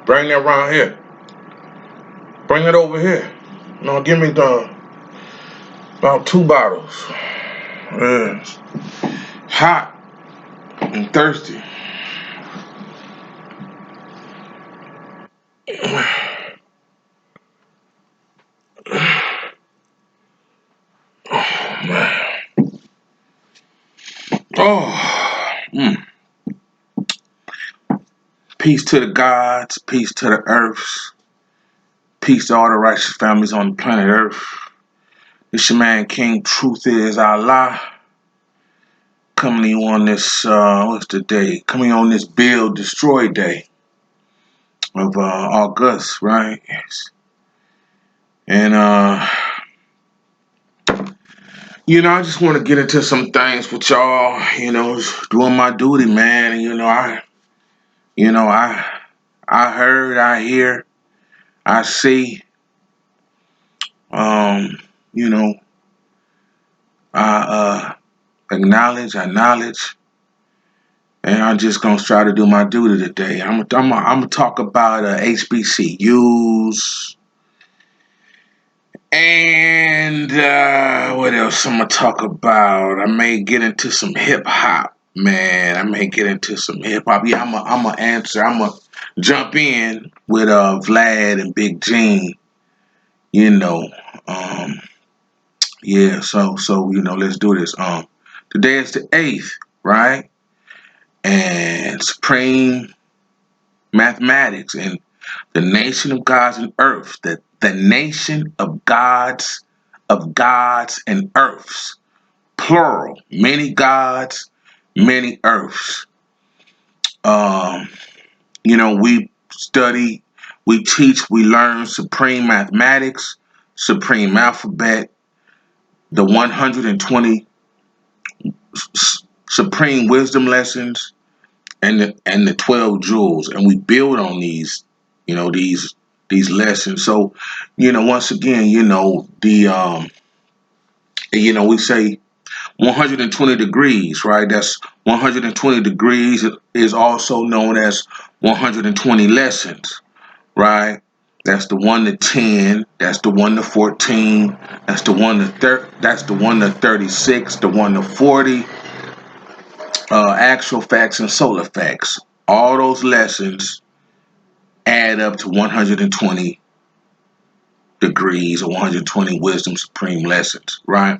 Bring that around here. Bring it over here. No, give me about 2 bottles. It's hot and thirsty. Oh man. Oh. Peace to the gods, peace to the earths, peace to all the righteous families on the planet Earth. It's your man King Truth is Allah. Coming to you on this, what's the day? Coming on this Build Destroy Day of August, right? Yes. And, I just want to get into some things with y'all, doing my duty, man. And, I heard, I hear, I see, I acknowledge, and I'm just gonna try to do my duty today. I'm gonna talk about HBCUs and what else I'm gonna talk about. I may get into some hip hop, man. I may get into some hip hop. Yeah, I'm gonna jump in with Vlad and Big Gene. Yeah. So let's do this. Today is the 8th, right? And Supreme Mathematics and the nation of gods and earths, the nation of gods and earths, plural, many gods, many earths. We study, we teach, we learn supreme mathematics, supreme alphabet, the 120 supreme wisdom lessons, and the 12 jewels, and we build on these lessons. So once again, we say 120 degrees, right? That's 120 degrees is also known as 120 lessons, right? That's the 1 to 10, that's the 1 to 14, that's the 1 to that's the 1 to 36, the 1 to 40, actual facts and solar facts. All those lessons add up to 120 degrees or 120 wisdom supreme lessons, right?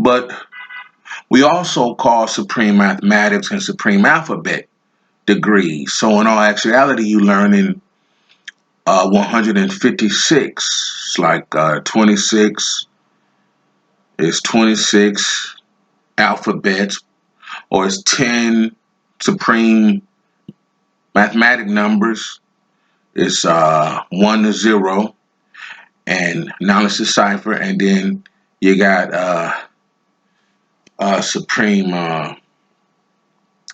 But we also call supreme mathematics and supreme alphabet degrees. So in all actuality, you learn in 156. It's like 26 is 26 alphabets, or it's 10 supreme mathematic numbers. It's 1 to 0, and now it's a cipher, and then you got supreme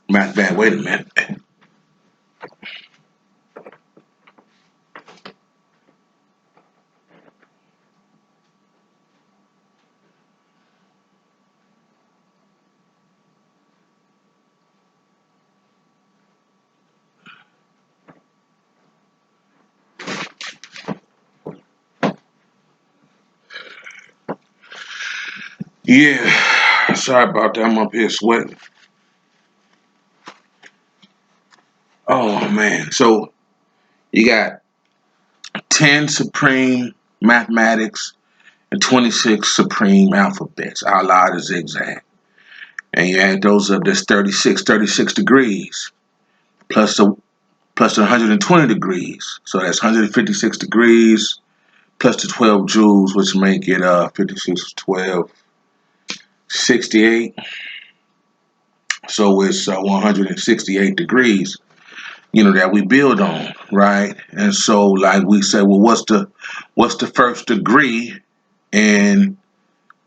mathematics. Wait a minute. Yeah, sorry about that. I'm up here sweating. Oh man, so you got 10 supreme mathematics and 26 supreme alphabets. Allah to zigzag. And you add those up, that's 36 degrees plus the 120 degrees. So that's 156 degrees plus the 12 joules, which make it 56, 12, 68. So it's 168 degrees, that we build on, right? And so, like we say, well, what's the first degree in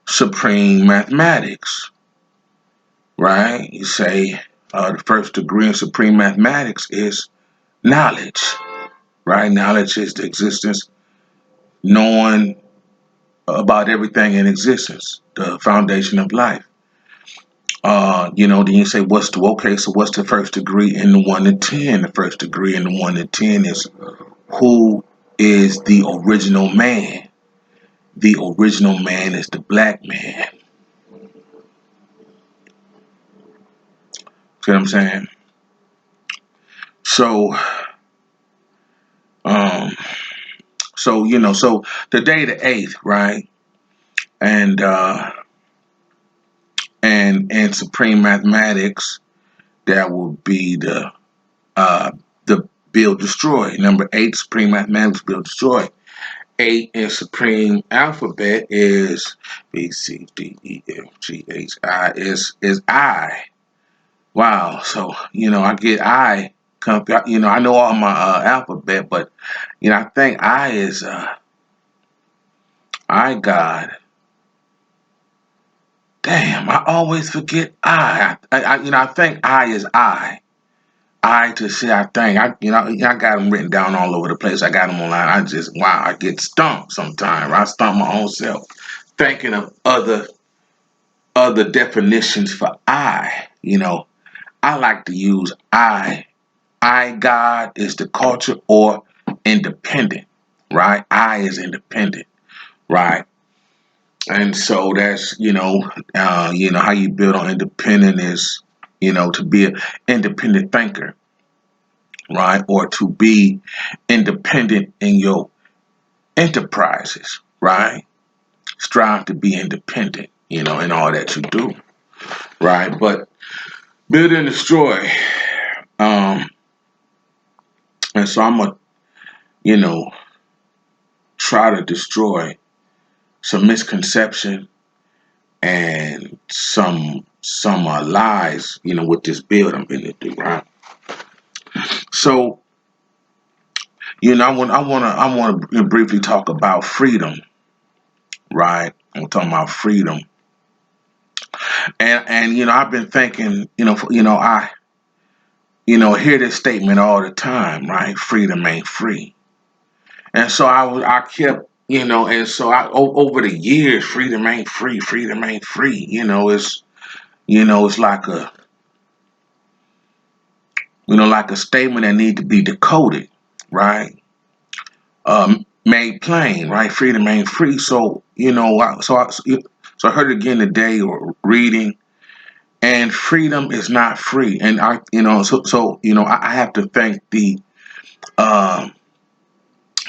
supreme mathematics, right? You say the first degree in supreme mathematics is knowledge, right? Knowledge is the existence, knowing about everything in existence, the foundation of life. Then you say, what's the first degree in the 1 to 10? The first degree in the 1 to 10 is who is the original man. The original man is the black man. See what I'm saying? So, so today the 8th, right? And supreme mathematics, that will be the build destroy. Number 8, supreme mathematics, build destroy. 8 in supreme alphabet is B C D E F G H I is I. Wow. So I get I. I know all my alphabet, but I think I is I God. Damn, I always forget I. I think I is I. I to say I think I got them written down all over the place. I got them online. I get stumped sometimes. I stump my own self thinking of other definitions for I. I like to use I. I God is the culture or independent, right? I is independent, right? And so that's how you build on independent is to be an independent thinker, right? Or to be independent in your enterprises, right? Strive to be independent, in all that you do, right? But build and destroy. And so I'm gonna, try to destroy some misconception and some lies, with this build I'm gonna do, right? So, I want to briefly talk about freedom, right? I'm talking about freedom, and I've been thinking, I hear this statement all the time, right? Freedom ain't free, and so I kept, and so over the years, freedom ain't free, freedom ain't free. It's like a statement that need to be decoded, right? Made plain, right? Freedom ain't free. So so I heard it again today or reading, and freedom is not free. And I have to thank the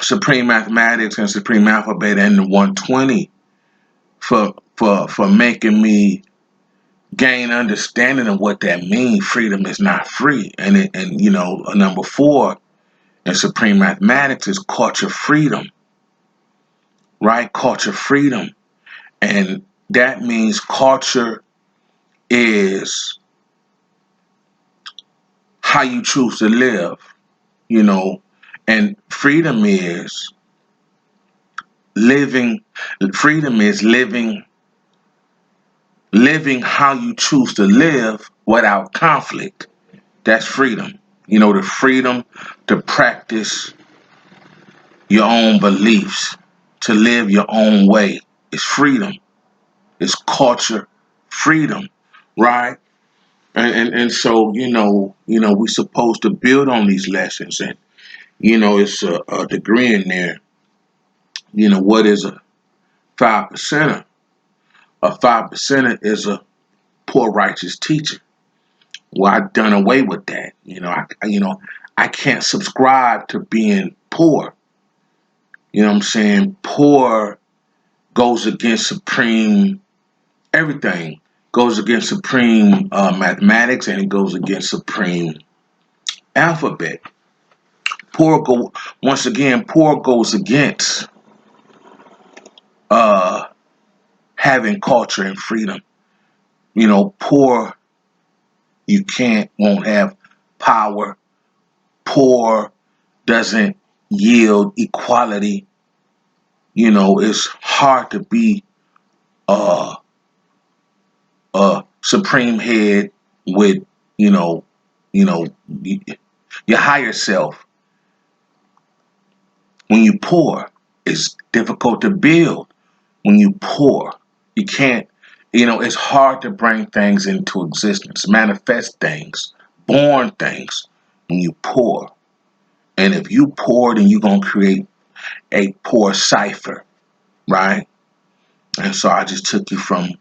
supreme mathematics and supreme alphabet and the 120 for making me gain understanding of what that means. Freedom is not free, and number 4 in supreme mathematics is culture freedom, right? Culture freedom. And that means culture is how you choose to live, and freedom is living. Freedom is living how you choose to live without conflict. That's freedom. The freedom to practice your own beliefs, to live your own way is freedom. It's culture freedom, right? And so we're supposed to build on these lessons, and it's a degree in there. What is a 5%er? A 5%er is a poor righteous teacher. Well, I've done away with that. I can't subscribe to being poor. You know what I'm saying? Poor goes against supreme everything. Goes against supreme mathematics, and it goes against supreme alphabet. Once again, poor goes against having culture and freedom. Poor, won't have power. Poor doesn't yield equality. It's hard to be a supreme head with, you know, you know, your higher self. When you poor, it's difficult to build. When you poor, you can't. It's hard to bring things into existence, manifest things, born things when you pour. And if you pour, then you're going to create a pour cipher, right? And so I just took you from,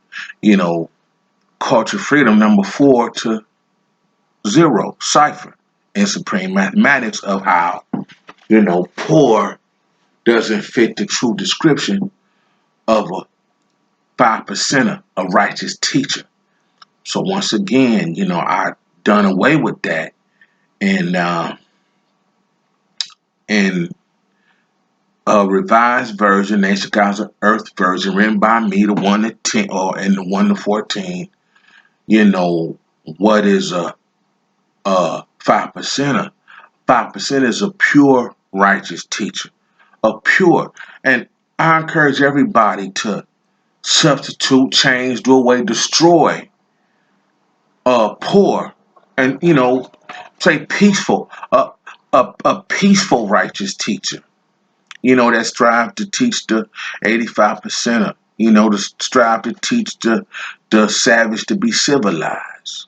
culture freedom number 4 to 0, cipher, in supreme mathematics of how, poor doesn't fit the true description of a 5%er, a righteous teacher. So once again, I done away with that, and in a revised version, Nation Council Earth version, written by me, the 1 to 10, or in the 1 to 14. What is a 5%er? 5% is a pure righteous teacher, a pure, and I encourage everybody to substitute, change, do away, destroy poor, and say peaceful, a peaceful righteous teacher, that strive to teach the 85%er, to strive to teach the savage to be civilized.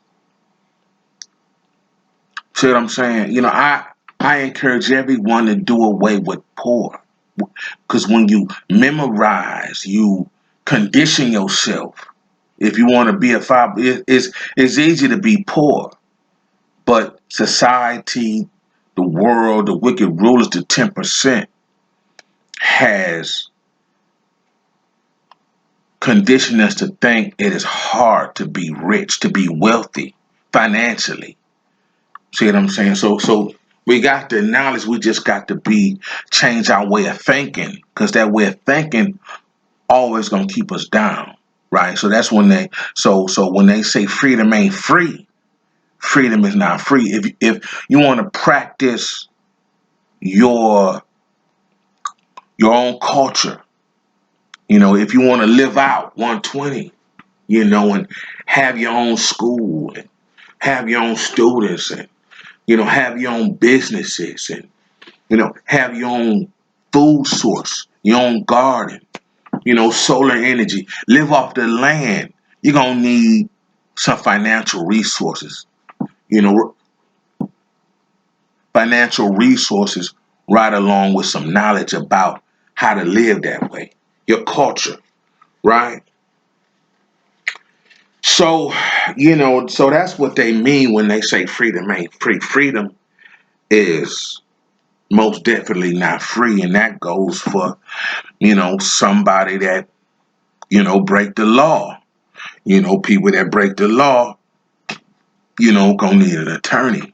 See what I'm saying? I encourage everyone to do away with poor, because when you memorize, you condition yourself. If you want to be a 5, it's easy to be poor. But society, the world, the wicked rulers, the 10%, has conditioned us to think it is hard to be rich, to be wealthy financially. See what I'm saying? So we got the knowledge. We just got to change our way of thinking, because that way of thinking always gonna keep us down, right? So that's when so when they say freedom ain't free, freedom is not free. If you want to practice your own culture, if you want to live out 120, and have your own school, and have your own students, and have your own businesses, and have your own food source, your own garden, solar energy, live off the land, you're gonna need some financial resources, financial resources right along with some knowledge about how to live that way, your culture, right? So, so that's what they mean when they say freedom ain't free. Freedom is most definitely not free, and that goes for, somebody that, break the law. People that break the law, gonna need an attorney.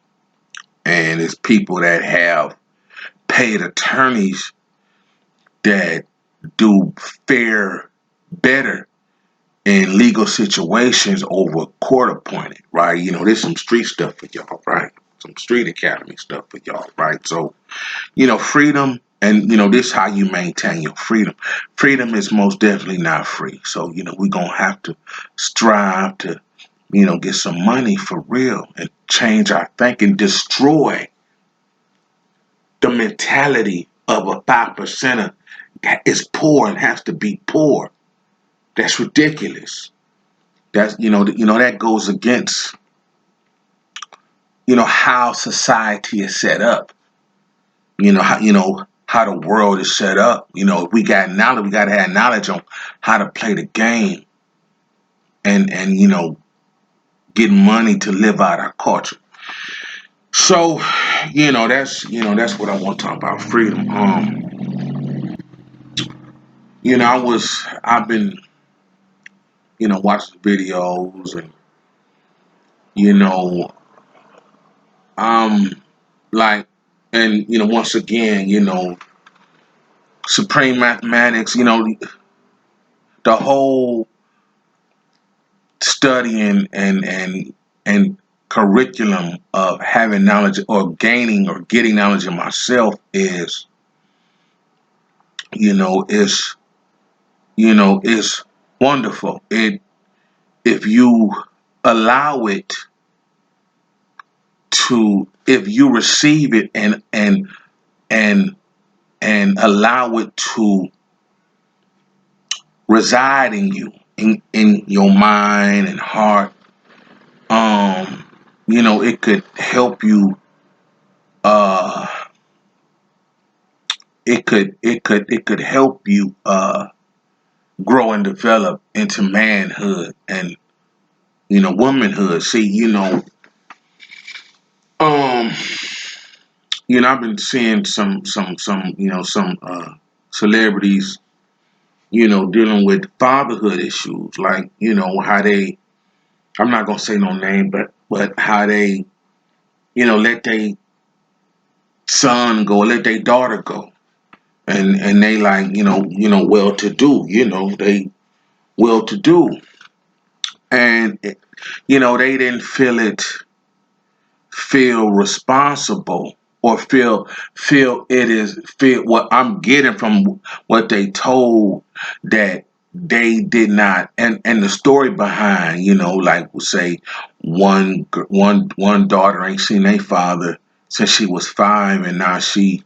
And it's people that have paid attorneys that do better in legal situations over court appointed, right? There's some street stuff for y'all, right? Some street academy stuff for y'all, right? So, freedom, and this is how you maintain your freedom. Freedom is most definitely not free. So, we're gonna have to strive to, get some money for real and change our thinking, destroy the mentality of a 5%er that is poor and has to be poor. That's ridiculous. That's that goes against how society is set up. How the world is set up. If we got knowledge, we got to have knowledge on how to play the game, and get money to live out our culture. So, that's what I want to talk about, freedom. I've been watching videos, and like, and once again, supreme mathematics, the whole studying and curriculum of having knowledge or gaining or getting knowledge of myself is is is wonderful. If you allow it to, if you receive it and allow it to reside in you, in your mind and heart. It could help you. It could help you grow and develop into manhood and womanhood. See, um, I've been seeing some celebrities, dealing with fatherhood issues, like how they. I'm not gonna say no name, but how they, let their son go, let their daughter go, and they like, well to do, they well to do, and they didn't feel responsible or feel it is feel what I'm getting from what they told, that they did not, and the story behind, like say one daughter ain't seen a father since she was 5, and now she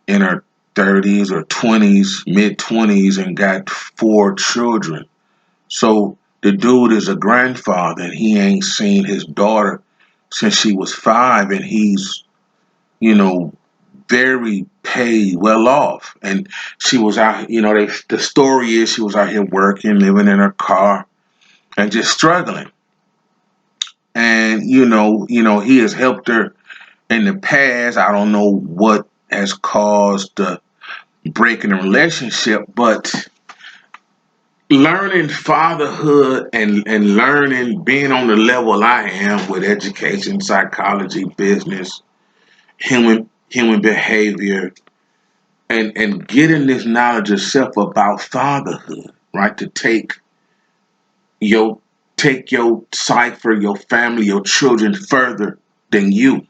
in her 30s or 20s, mid 20s, and got 4 children. So the dude is a grandfather, and he ain't seen his daughter since she was 5, and he's, you know, very paid, well off. And she was out, the story is she was out here working, living in her car, and just struggling. And, he has helped her in the past. I don't know what has caused the break in the relationship, but learning fatherhood and learning being on the level I am with education, psychology, business, human behavior, and getting this knowledge of self about fatherhood, right? To your cipher, your family, your children further than you.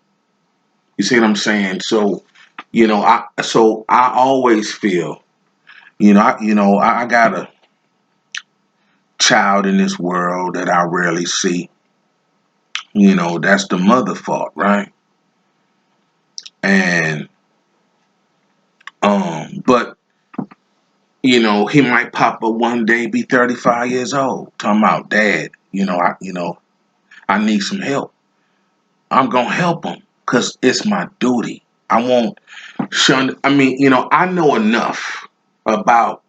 You see what I'm saying? So, I always feel, I got a child in this world that I rarely see. That's the mother fault, right? And but he might pop up one day, be 35 years old, talking about, Dad, I need some help. I'm gonna help him because it's my duty. I won't shun. I mean, I know enough about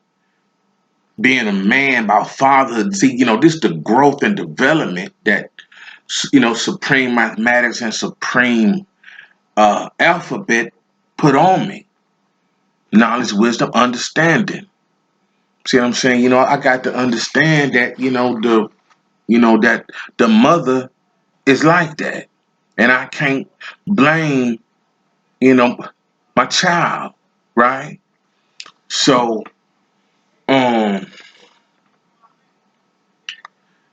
being a man, about fatherhood. See, this the growth and development that supreme mathematics and supreme alphabet put on me. Knowledge, wisdom, understanding. See what I'm saying? I got to understand that, that the mother is like that. And I can't blame, you know, my child, right? So, um,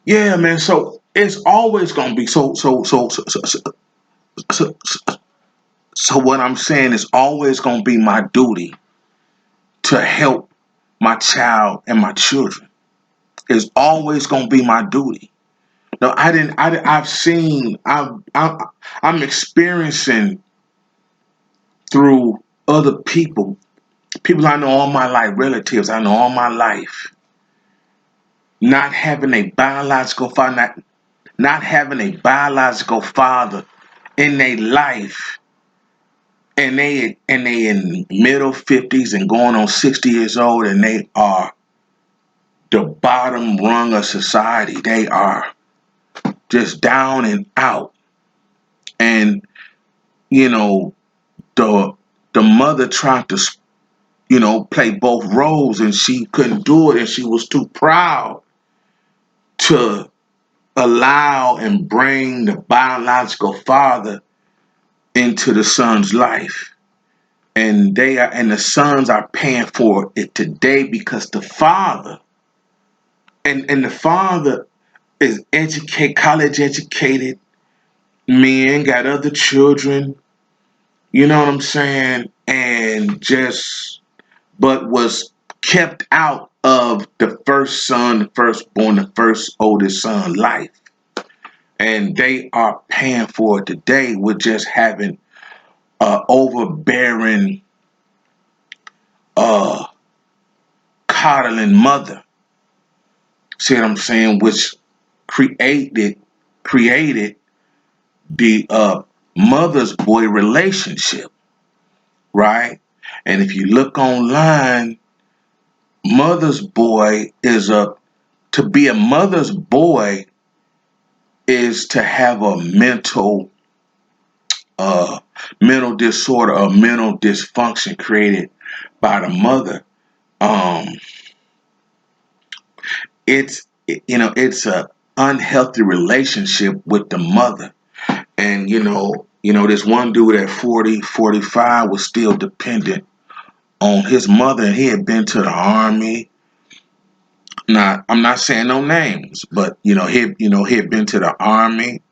yeah, man. So it's always gonna be so what I'm saying is always gonna be my duty to help my child and my children. It's always gonna be my duty. No, I didn't. I've seen. I'm experiencing through other people I know all my life, relatives I know all my life, not having a biological father, not having a biological father in their life, and they in middle 50s and going on 60 years old, and they are the bottom rung of society. They are just down and out, and you know the the mother tried to play both roles, and she couldn't do it, and she was too proud to allow and bring the biological father into the son's life. And the sons are paying for it today because the father and the father is college educated men, got other children, you know what I'm saying, and just but was kept out of the first son, the firstborn, the first oldest son life. And they are paying for it today with just having overbearing, uh, coddling mother. See what I'm saying? Which created the mother's boy relationship, right? And if you look online, mother's boy is to be a mother's boy is to have a mental disorder or mental dysfunction created by the mother. Um, it's a unhealthy relationship with the mother. And this one dude at 40, 45 was still dependent on his mother, and he had been to the army. Now, I'm not saying no names, but he had been to the army,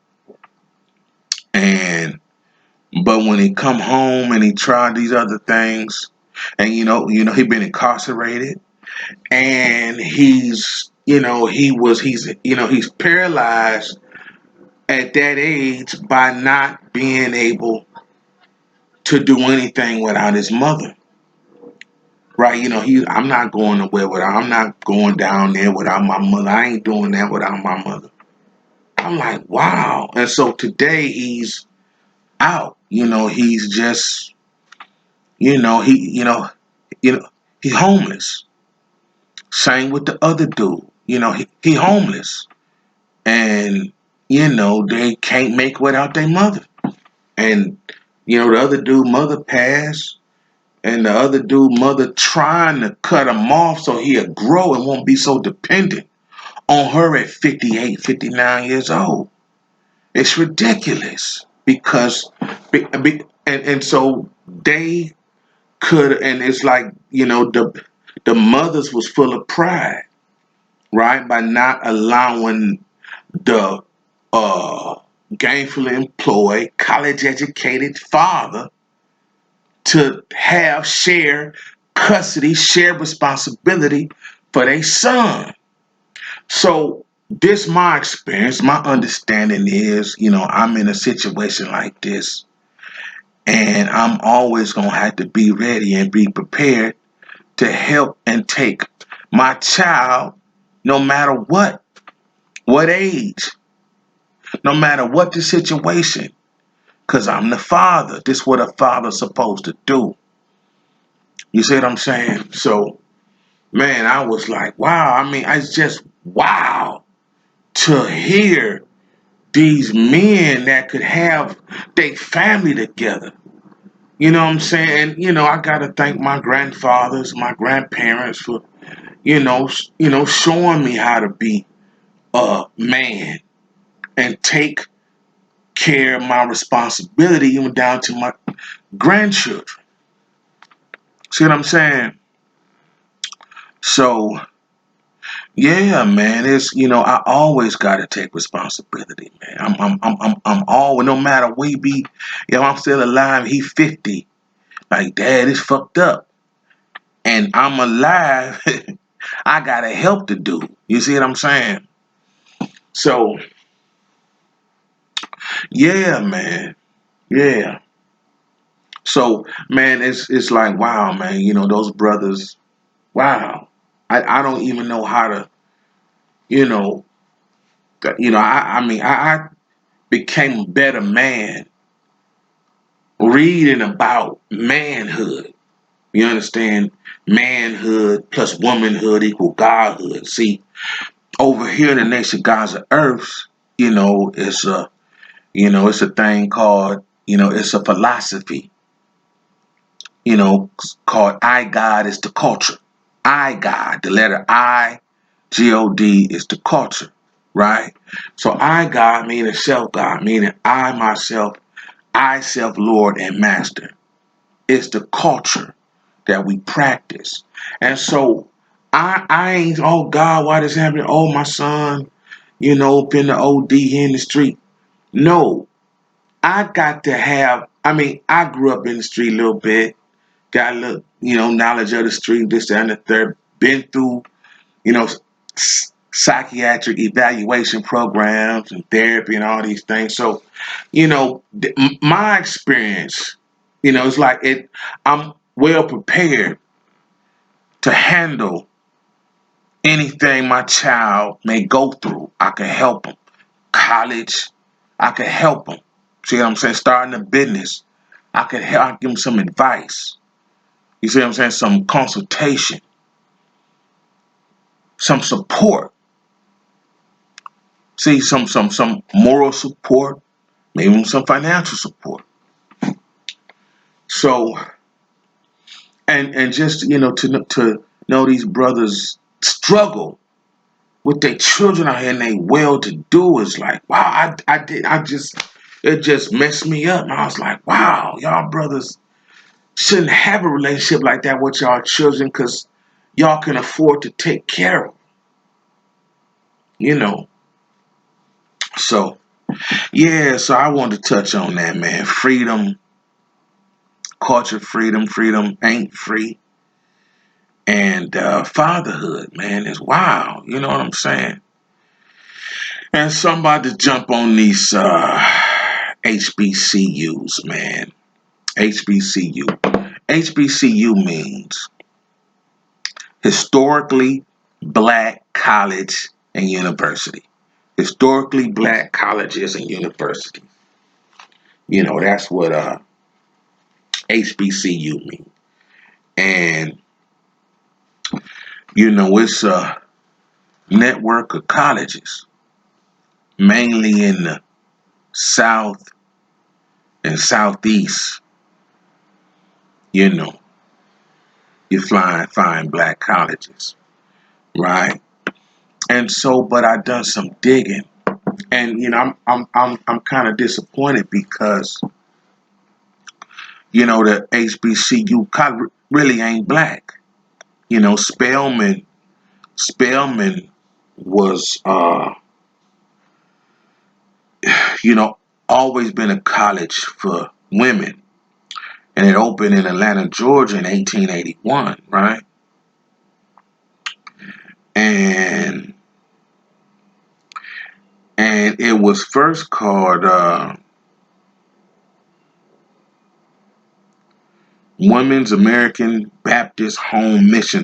and but when he come home and he tried these other things, and he been incarcerated, and he's paralyzed at that age by not being able to do anything without his mother. Right, I'm not going nowhere without. I'm not going down there without my mother. I ain't doing that without my mother. I'm like, wow. And so today he's out. He's just, you know, he homeless. Same with the other dude. He homeless, and they can't make without their mother. And the other dude mother passed, and the other dude mother trying to cut him off so he'll grow and won't be so dependent on her at 58, 59 years old. It's ridiculous because and so they could, and it's like the mothers was full of pride, right, by not allowing the gainfully employed, college educated father to have share custody, share responsibility for their son. So this my experience, my understanding is, I'm in a situation like this, and I'm always gonna have to be ready and be prepared to help and take my child, no matter what age, no matter what the situation, because I'm the father. This is what a father's supposed to do. You see what I'm saying? So, man, I was like, wow. I mean, it's just wow to hear these men that could have their family together. You know what I'm saying? I gotta thank my grandfathers, my grandparents for, showing me how to be a man and take care of my responsibility even down to my grandchildren. See what I'm saying? So yeah, man, it's I always gotta take responsibility, man. I'm always, no matter we be, I'm still alive. He 50, like dad is fucked up, and I'm alive. I gotta help the dude. You see what I'm saying? So yeah, man, yeah. So man, it's like wow, man. Those brothers. Wow, I don't even know how to, you know, I mean I became a better man reading about manhood. You understand? Manhood plus womanhood equal godhood. See, over here in the nation gods of earth, it's a thing called, it's a philosophy, called I God is the culture. I God, the letter I, God is the culture, right? So I God meaning self God, meaning I myself, I self Lord and Master. It's the culture that we practice. And so I ain't, oh God, why this happening? Oh, my son, been the OD here in the street. No, I got to have, I grew up in the street a little bit, got a little, knowledge of the street, this, that, and the third, been through, you know, psychiatric evaluation programs and therapy and all these things. So, my experience, it's like I'm well prepared to handle anything my child may go through, I can help them. College, I can help them. See what I'm saying? Starting a business, I can help. I give them some advice. You see what I'm saying? Some consultation, some support. See, some moral support, maybe some financial support. So, and just to know these brothers struggle with their children out here and they well to do is like, wow. It just messed me up. And I was like, wow, y'all brothers shouldn't have a relationship like that with y'all children because y'all can afford to take care of them, you know. So yeah, so I wanted to touch on that, man. Freedom, culture, freedom ain't free. And fatherhood, man, is wild. You know what I'm saying? And somebody to jump on these HBCUs, man. HBCU. HBCU means historically black college and university. Historically black colleges and universities. You know, that's what HBCU means. And, you know, it's a network of colleges, mainly in the South and Southeast. You know, you find black colleges, right? And so, but I done some digging, and you know, I'm kind of disappointed because you know the HBCU college really ain't black. You know, Spelman was you know, always been a college for women, and it opened in Atlanta, Georgia, in 1881, right? And it was first called Women's American Baptist Home Mission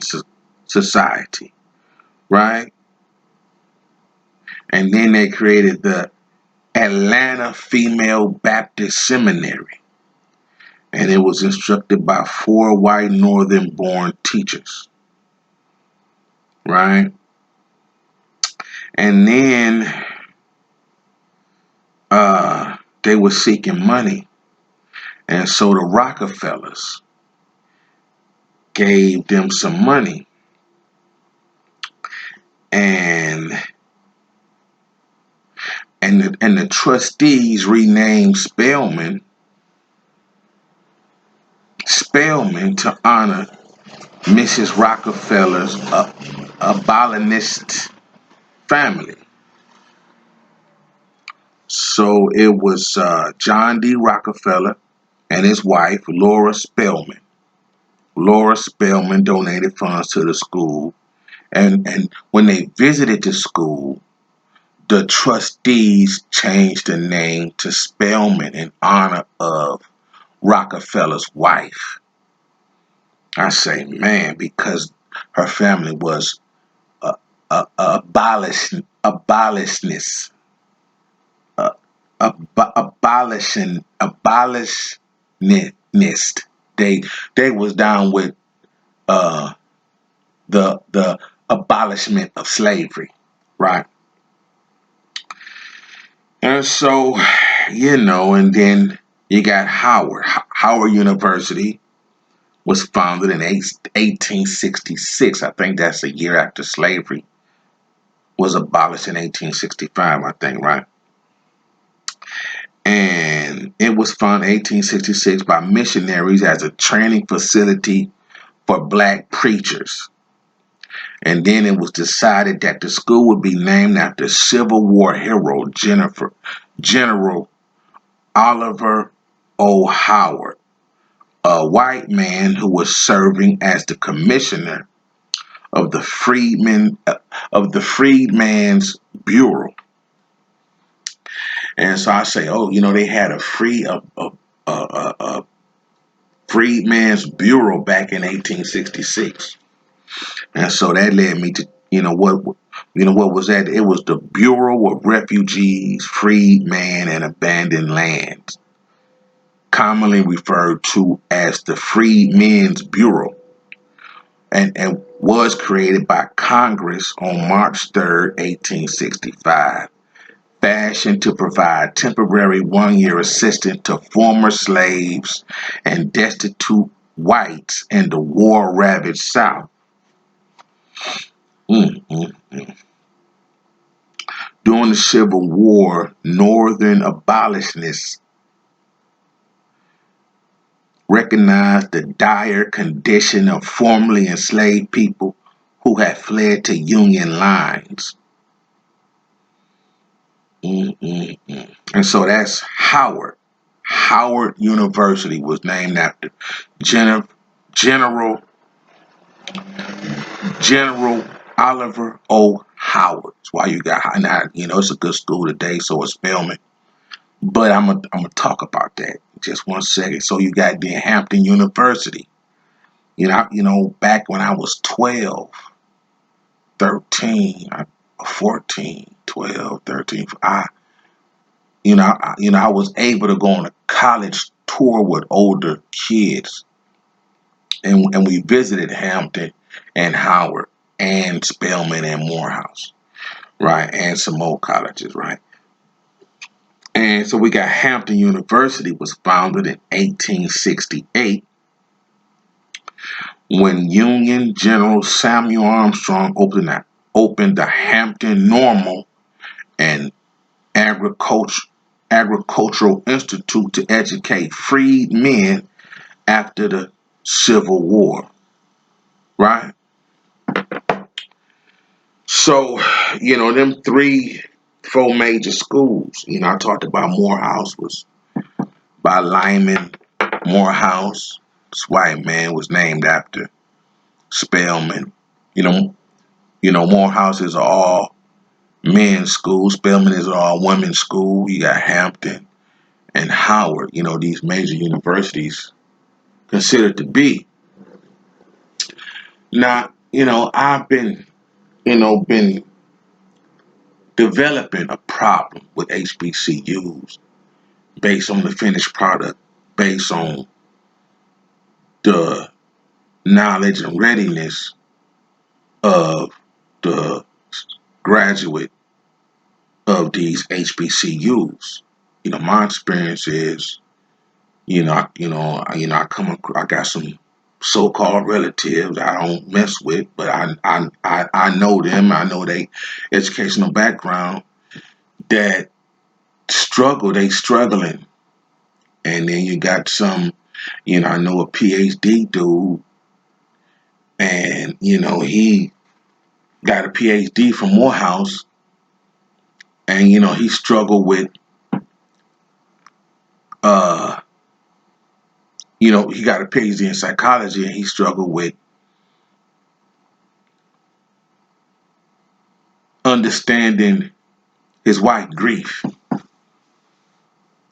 Society, right? And then they created the Atlanta Female Baptist Seminary, and it was instructed by 4 white northern-born teachers, right? And then they were seeking money, and so the Rockefellers gave them some money, and the trustees renamed Spelman to honor Mrs. Rockefeller's abolitionist family. So it was John D. Rockefeller and his wife, Laura Spelman. Laura Spelman donated funds to the school. And when they visited the school, the trustees changed the name to Spelman in honor of Rockefeller's wife. I say, man, because her family was abolitionists, abolitionist. They was down with the abolishment of slavery, right? And so, you know, and then you got Howard. Howard University was founded in 1866. I think that's a year after slavery was abolished in 1865, I think, right? And it was founded in 1866 by missionaries as a training facility for black preachers. And then it was decided that the school would be named after Civil War hero General Oliver O. Howard, a white man who was serving as the commissioner of the Freedman's Bureau. And so I say, oh, you know, they had a Freedman's Bureau back in 1866. And so that led me You know what? What was that? It was the Bureau of Refugees, Freedmen, and Abandoned Lands, commonly referred to as the Freedmen's Bureau, and was created by Congress on March 3rd, 1865, fashioned to provide temporary one-year assistance to former slaves and destitute whites in the war-ravaged South. Mm, mm, mm. During the Civil War, Northern abolitionists recognized the dire condition of formerly enslaved people who had fled to Union lines. And so that's Howard. Howard University was named after General General Oliver O. Howard. That's why you got now. It's a good school today, so it's Spelman. But I'm gonna talk about that in just one second. So you got the Hampton University. Back when I was 12, 13, 14, 12, 13, I was able to go on a college tour with older kids, and we visited Hampton and Howard and Spelman and Morehouse, right, and some more colleges, right. And so we got Hampton University was founded in 1868 when Union General Samuel Armstrong opened the Hampton Normal and Agricultural Institute to educate freed men after the Civil War, right? So, them four major schools, I talked about Morehouse was by Lyman Morehouse. This white man was named after Spelman. Morehouse is all men's school. Spelman is all women's school. You got Hampton and Howard, these major universities considered to be. Now, I've been developing a problem with HBCUs based on the finished product, based on the knowledge and readiness of the graduate of these HBCUs. My experience is, I got some so-called relatives I don't mess with, but I know them. I know they educational background that struggle. They struggling, and then you got some. I know a PhD dude, and he got a PhD from Morehouse, and he struggled with he got a PhD in psychology, and he struggled with understanding his wife grief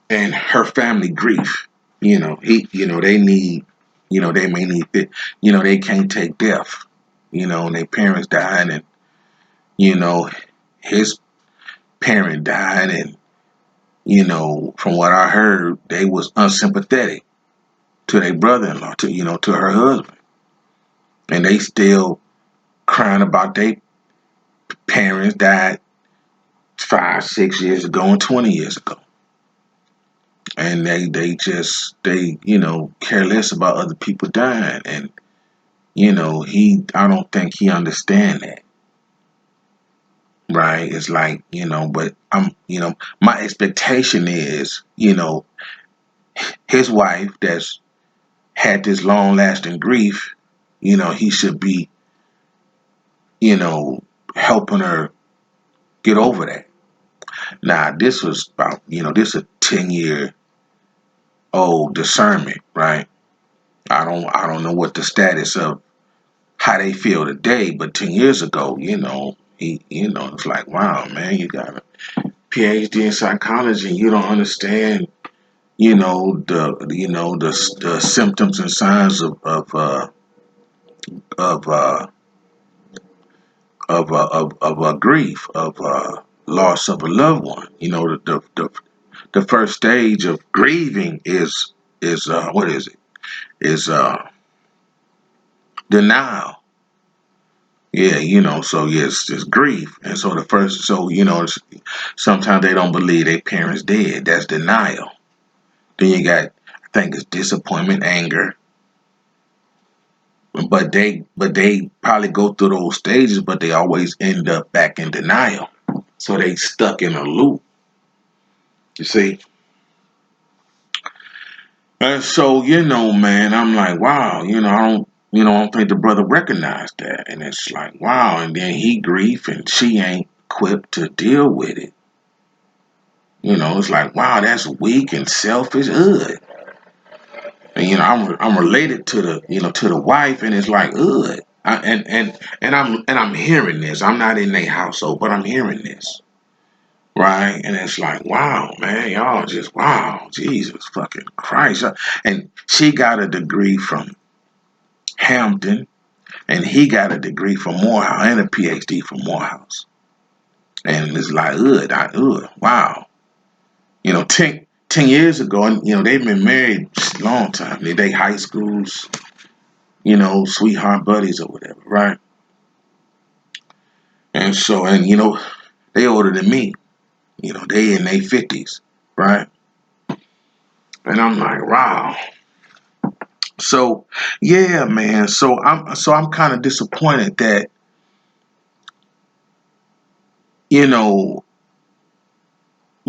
and her family grief. They need, they may need it. They can't take death. And their parents died, and his parent died, and from what I heard, they was unsympathetic to their brother-in-law, to her husband, and they still crying about their parents died 5, 6 years ago and 20 years ago. And they care less about other people dying. And, I don't think he understand that. Right? It's like, but my expectation is, his wife that's had this long lasting grief, he should be, helping her get over that. Now, this was about, this is a 10-year old discernment, right? I don't know what the status of how they feel today, but 10 years ago, it's like, wow, man, you got a PhD in psychology, and you don't understand, the symptoms and signs of of a grief, of loss of a loved one. You know, the first stage of grieving is what is it? Is denial. Yeah, you know, so yes, it's grief. And so sometimes they don't believe their parents dead. That's denial. Then you got, I think it's disappointment, anger. But they probably go through those stages, but they always end up back in denial. So they stuck in a loop. You see? And so, man, I'm like, wow, I don't think the brother recognized that. And it's like, wow. And then he grief and she ain't equipped to deal with it. It's like, wow, that's weak and selfish. Ugh. And I'm related to the wife, and it's like, ugh. And I'm hearing this. I'm not in their household, but I'm hearing this, right? And it's like, wow, man, y'all just wow, Jesus fucking Christ. And she got a degree from Hampton, and he got a degree from Morehouse and a PhD from Morehouse. And it's like, wow. 10 years ago, and they've been married a long time. They high schools, sweetheart buddies or whatever, right? And so, they older than me. They in their 50s, right? And I'm like, wow. So, yeah, man. So I'm kind of disappointed that,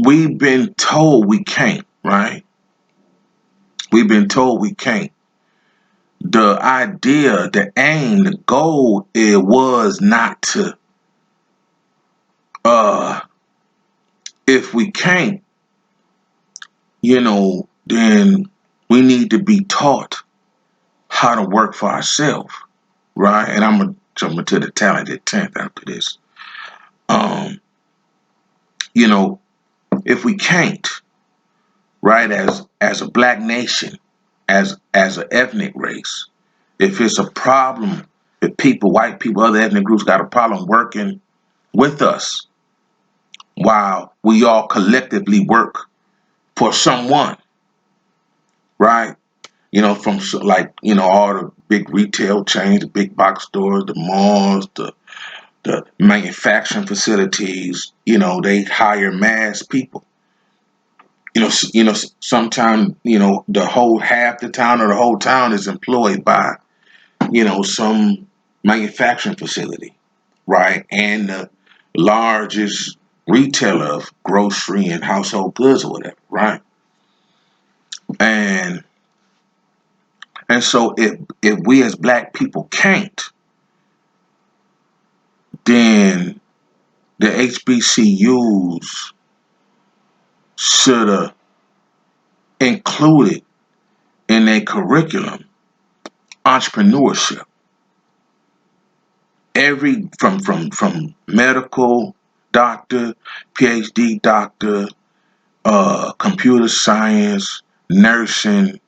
we've been told we can't, right? We've been told we can't. The idea, the aim, the goal, it was not to, if we can't, then we need to be taught how to work for ourselves, right? And I'm gonna jump into the talented 10th after this. Um, you know, if we can't, right, as a black nation, as an ethnic race, if it's a problem, if people, white people, other ethnic groups got a problem working with us, while we all collectively work for someone, right? From all the big retail chains, the big box stores, the malls, the manufacturing facilities, they hire mass people. Sometimes, the whole half the town or the whole town is employed by, some manufacturing facility, right? And the largest retailer of grocery and household goods or whatever, right? And so if we as black people can't, then the HBCUs should have included in their curriculum entrepreneurship. From medical doctor, PhD doctor, computer science, nursing,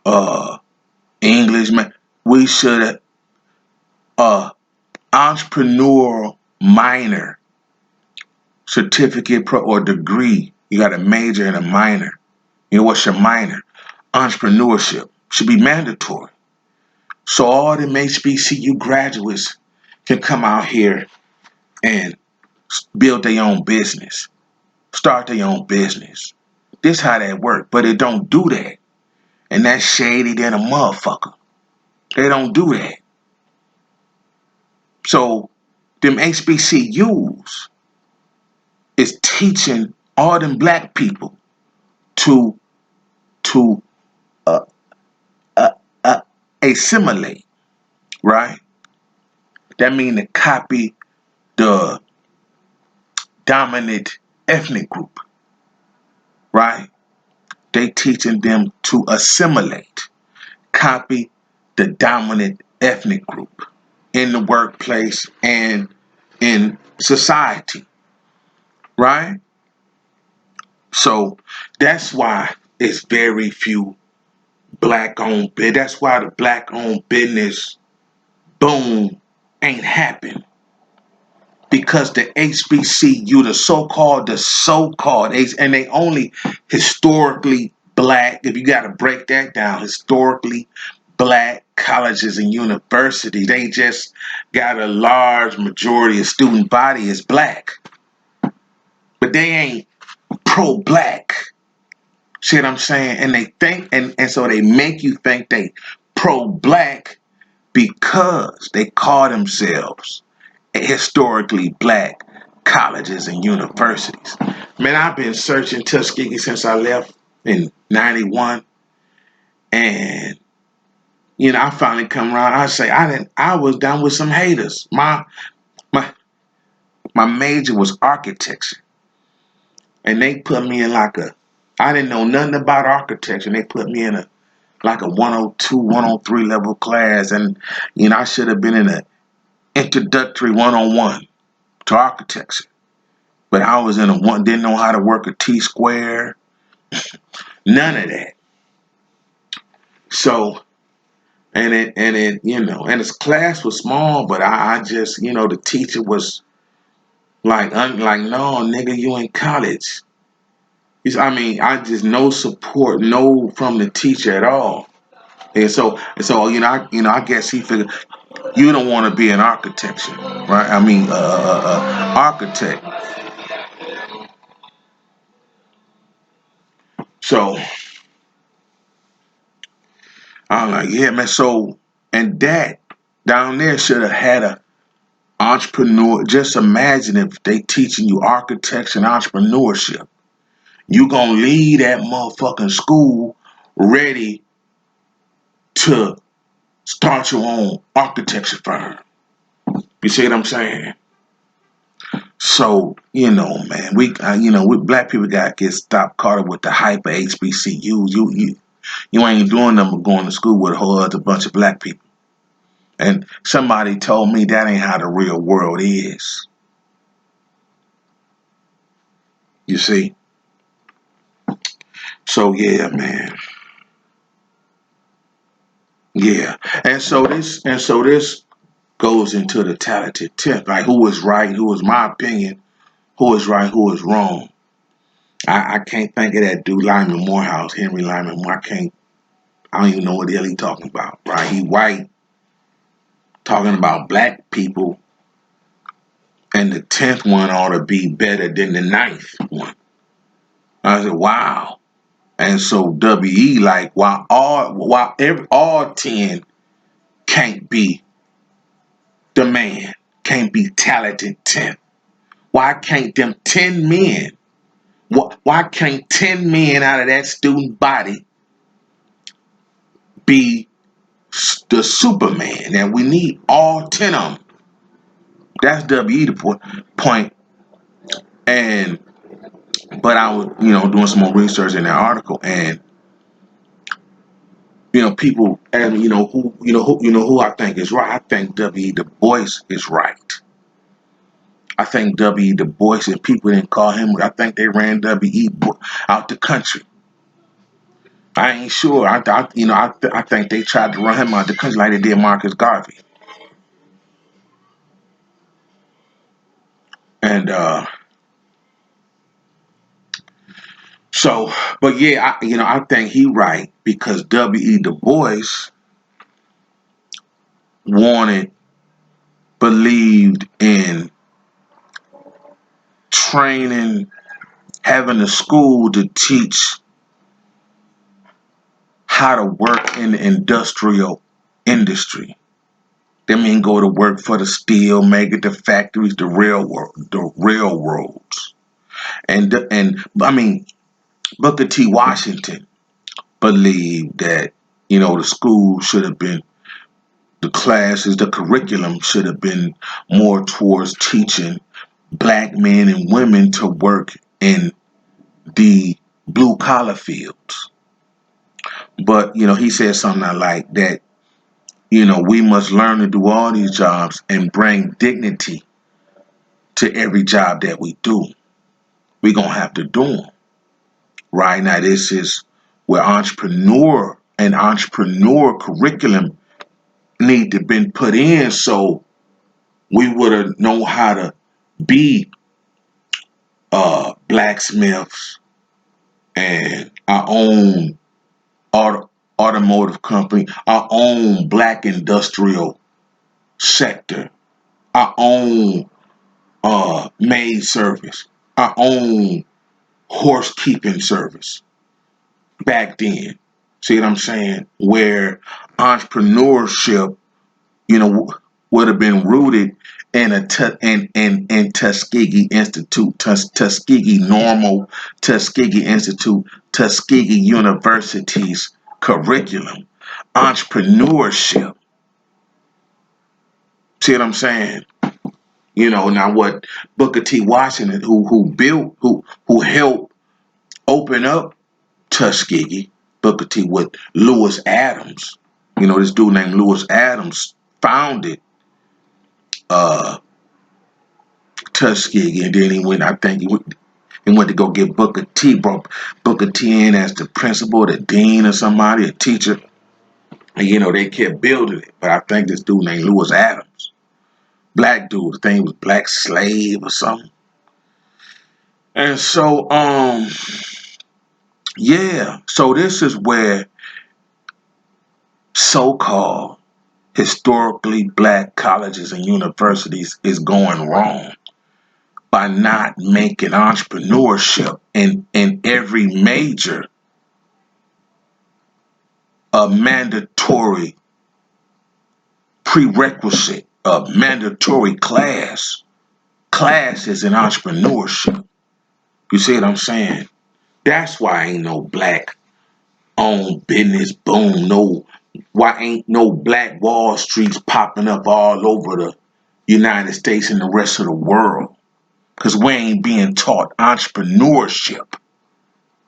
uh, English. We should have entrepreneurial minor certificate or degree. You got a major and a minor. What's your minor? Entrepreneurship should be mandatory. So all them HBCU graduates can come out here and build their own business, start their own business. This how that work, but it don't do that. And that's shady than a motherfucker. They don't do that. So them HBCUs is teaching all them black people to uh, uh, uh, assimilate, right? That means to copy the dominant ethnic group, right? They teaching them to assimilate, copy the dominant ethnic group in the workplace and in society, right? So that's why it's very few black-owned business. That's why the black-owned business boom ain't happened because the HBCU, the so-called, and they only historically black, if you got to break that down, historically black colleges and universities, they just got a large majority of student body is black. But they ain't pro-black. See what I'm saying? And they think, and so they make you think they pro-black because they call themselves historically black colleges and universities. Man, I've been searching Tuskegee since I left in 91. And, I finally come around. I say, I was down with some haters. My major was architecture. And they put me in I didn't know nothing about architecture. And they put me in a 102, 103 level class. And, I should have been in an introductory 101 to architecture. But I was in didn't know how to work a T-square. None of that. So, and his class was small, but I just, the teacher was like, no, nigga, you in college. I just no support, no from the teacher at all. And so, I guess he figured you don't want to be an architecture, right? Architect. So I'm like, yeah, man. So, and that down there should have had a entrepreneur. Just imagine if they teaching you architecture and entrepreneurship. You gonna leave that motherfucking school ready to start your own architecture firm. You see what I'm saying? So, man, we black people gotta get stopped caught up with the hype of HBCUs. You ain't doing them but going to school with a whole other bunch of black people. And somebody told me that ain't how the real world is. You see? So yeah, man. Yeah. And so this goes into the talented 10th. Like who is right, who is my opinion, who is right, who is wrong. I can't think of that dude Lyman Morehouse, Henry Lyman Moore. I don't even know what the hell he talking about. Right? He white, talking about black people, and the 10th one ought to be better than the 9th one. I said, wow. And so WE, like, while all 10 can't be the man, can't be talented 10. Why can't them 10 men, why can't 10 men out of that student body be the Superman? And we need all 10 of them. That's WE the point. But I was, doing some more research in that article, and people, and who I think is right. I think W. Du Bois is right. I think W. Du Bois, and people didn't call him. I think they ran W.E. out the country. I ain't sure. I think they tried to run him out the country like they did Marcus Garvey. And but yeah, I think he right because W.E. Du Bois believed in training, having a school to teach how to work in the industrial industry. That mean go to work for the steel maker, the factories, the railroads. And Booker T. Washington believed that, the school should have been, the classes, the curriculum should have been more towards teaching black men and women to work in the blue collar fields. But, he said something I like that, we must learn to do all these jobs and bring dignity to every job that we do. We're going to have to do them. Right now, this is where entrepreneur curriculum need to been put in so we would have known how to be blacksmiths and our own automotive company, our own black industrial sector, our own maid service, our own horse keeping service back then. See what I'm saying? Where entrepreneurship, would have been rooted in in Tuskegee Institute, Tuskegee Normal, Tuskegee Institute, Tuskegee University's curriculum. Entrepreneurship. See what I'm saying? Now what Booker T. Washington, who helped open up Tuskegee, Booker T. with Lewis Adams. This dude named Lewis Adams founded Tuskegee, and then he went to go get Booker T. Brought Booker T. in as the principal, the dean, or somebody, a teacher. And they kept building it. But I think this dude named Lewis Adams, black dude, I think he was Black Slave or something. And so, so this is where so-called historically black colleges and universities is going wrong by not making entrepreneurship in every major a mandatory prerequisite, a mandatory classes in entrepreneurship. You see what I'm saying? That's why ain't no black owned business boom. Why ain't no black Wall Streets popping up all over the United States and the rest of the world? Because we ain't being taught entrepreneurship.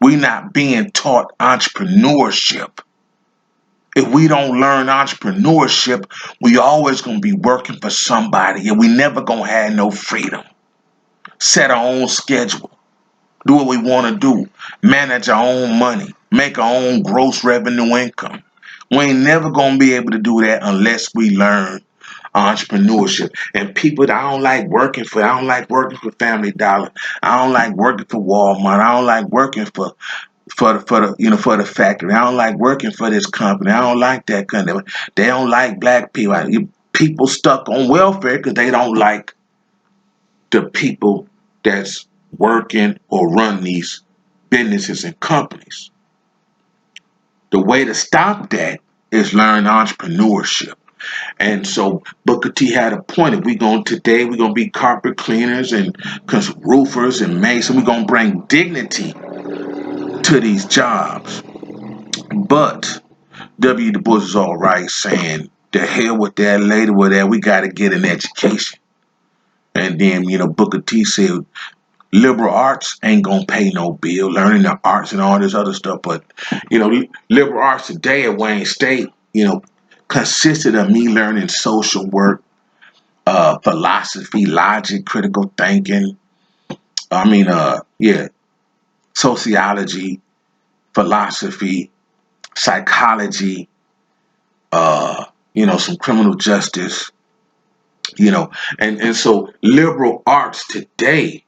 We not being taught entrepreneurship. If we don't learn entrepreneurship, we always gonna be working for somebody and we never gonna have no freedom. Set our own schedule. Do what we wanna do. Manage our own money. Make our own gross revenue income. We ain't never gonna be able to do that unless we learn entrepreneurship. And people, I don't like working for Family Dollar. I don't like working for Walmart. I don't like working for the factory. I don't like working for this company. I don't like that company. They don't like black people. People stuck on welfare because they don't like the people that's working or run these businesses and companies. The way to stop that is learn entrepreneurship. And so Booker T had a point. If we're going to be carpet cleaners and roofers and masons. We're going to bring dignity to these jobs. But W. Du Bois is all right saying, the hell with that, later with that, we got to get an education. And then, Booker T said, liberal arts ain't going to pay no bill, learning the arts and all this other stuff. But, liberal arts today at Wayne State, consisted of me learning social work, philosophy, logic, critical thinking. Sociology, philosophy, psychology, some criminal justice, and so liberal arts today,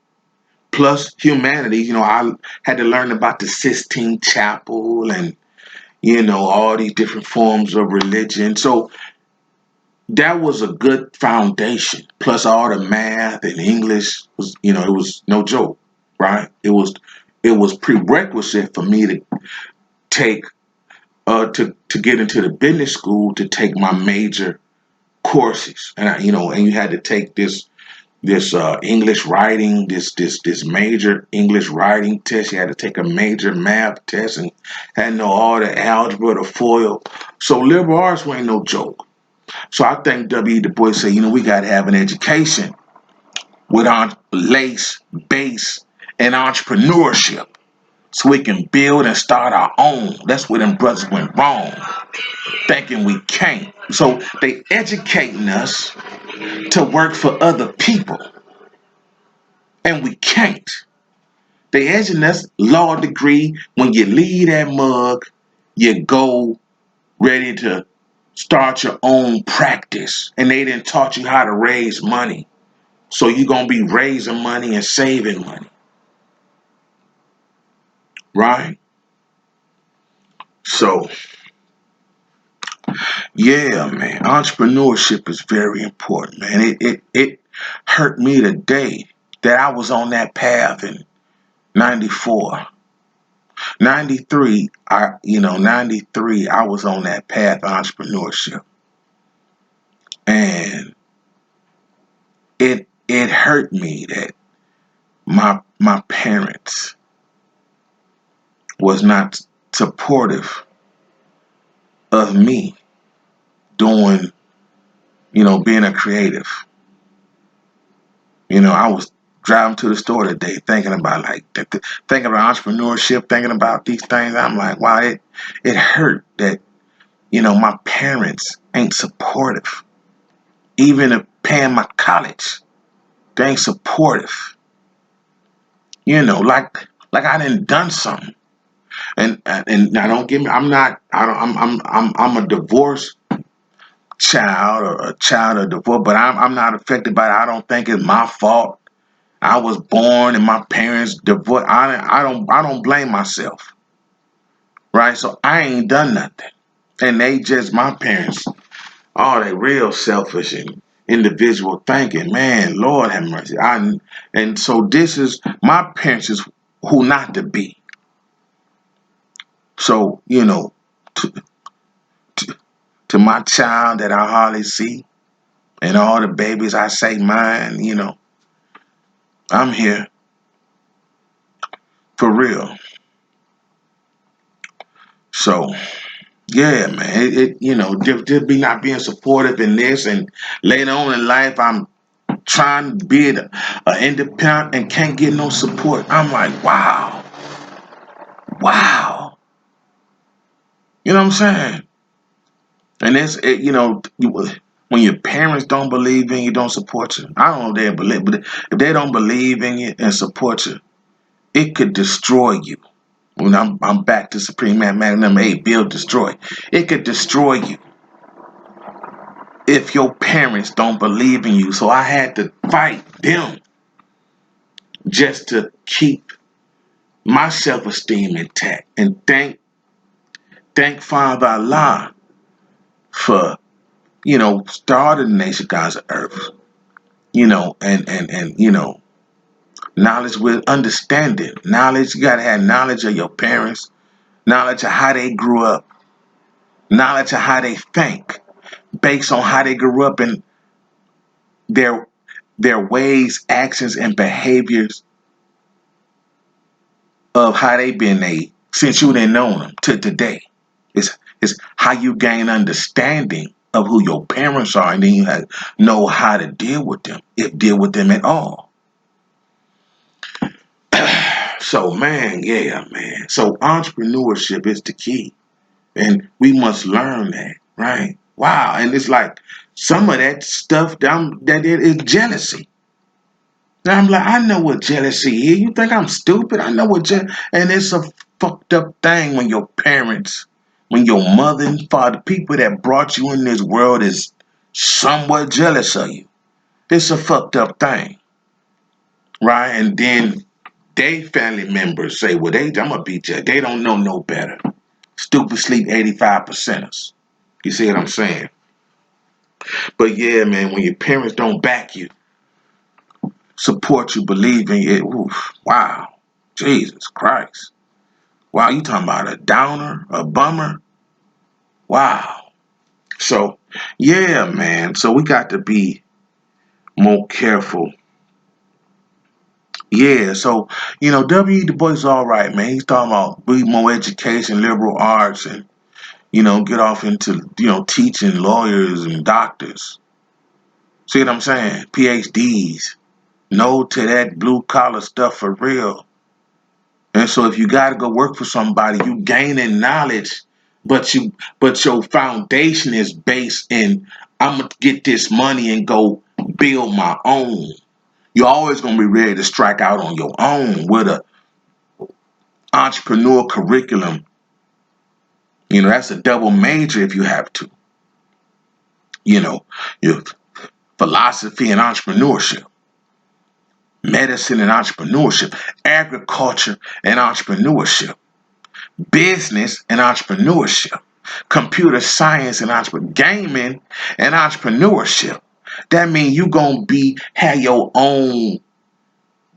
plus humanities, I had to learn about the Sistine Chapel and, all these different forms of religion. So that was a good foundation. Plus all the math and English was, it was no joke, right? It was prerequisite for me to take to get into the business school to take my major courses, and you had to take this English writing, this major English writing test. You had to take a major math test and had to know all the algebra, the FOIL. So liberal arts ain't no joke. So I think W. Du Bois said, we got to have an education with lace, base, and entrepreneurship, so we can build and start our own. That's where them brothers went wrong, thinking we can't. So they educating us to work for other people, and we can't. They educating us law degree. When you leave that mug, you go ready to start your own practice, and they didn't taught you how to raise money. So you're going to be raising money and saving money. Right? So, yeah, man, entrepreneurship is very important, man. It hurt me the day that I was on that path in 94. 93, 93, I was on that path of entrepreneurship. And it hurt me that my parents was not supportive of me doing, being a creative. I was driving to the store today thinking about thinking about entrepreneurship, thinking about these things. I'm like, wow, it hurt that, my parents ain't supportive. Even if paying my college, they ain't supportive. Like I done something. And now don't get me. I'm not. I don't. I'm a divorced child or a child of divorce, but I'm not affected by it. I don't think it's my fault. I was born and my parents divorced. I don't blame myself. Right. So I ain't done nothing, and they just my parents. Oh, they real selfish and individual thinking. Man, Lord have mercy. And so this is my parents is who not to be. So to, to my child that I hardly see, and all the babies I say mine, I'm here for real. So yeah, man, just be not being supportive in this, and later on in life, I'm trying to be an independent and can't get no support. I'm like, wow, you know what I'm saying? And when your parents don't believe in you, don't support you. I don't know if they believe, but if they don't believe in you and support you, it could destroy you. When I'm back to Supreme Mathematics number 8, build, destroy. It could destroy you if your parents don't believe in you. So I had to fight them just to keep my self-esteem intact. And thank Father Allah for, starting the nation gods of earth. And knowledge with understanding. Knowledge, you gotta have knowledge of your parents, knowledge of how they grew up, knowledge of how they think, based on how they grew up and their ways, actions, and behaviors of how they been since you didn't know them to today. It's how you gain understanding of who your parents are, and then you know how to deal with them, if deal with them at all. So man, yeah, man. So entrepreneurship is the key, and we must learn that, right? Wow, and it's like some of that stuff that it is jealousy. Now I'm like, I know what jealousy is. You think I'm stupid? I know what and it's a fucked up thing when your parents, when your mother and father, people that brought you in this world is somewhat jealous of you. It's a fucked up thing, right? And then they family members say, well, I'm gonna beat you. They don't know no better. Stupid sleep 85%ers. You see what I'm saying? But yeah, man, when your parents don't back you, support you, believe in you, oof, wow, Jesus Christ. Wow, you talking about a downer, a bummer? Wow. So, yeah, man. So we got to be more careful. Yeah, so, W. Du Bois is all right, man. He's talking about be more education, liberal arts, and, get off into, teaching lawyers and doctors. See what I'm saying? PhDs. No to that blue collar stuff for real. And so if you got to go work for somebody, you gaining knowledge, but your foundation is based in I'm gonna get this money and go build my own. You're always gonna be ready to strike out on your own with a entrepreneur curriculum. That's a double major if you have to. you know, your philosophy and entrepreneurship, medicine and entrepreneurship, agriculture and entrepreneurship, business and entrepreneurship, computer science and gaming and entrepreneurship. That means you gonna have your own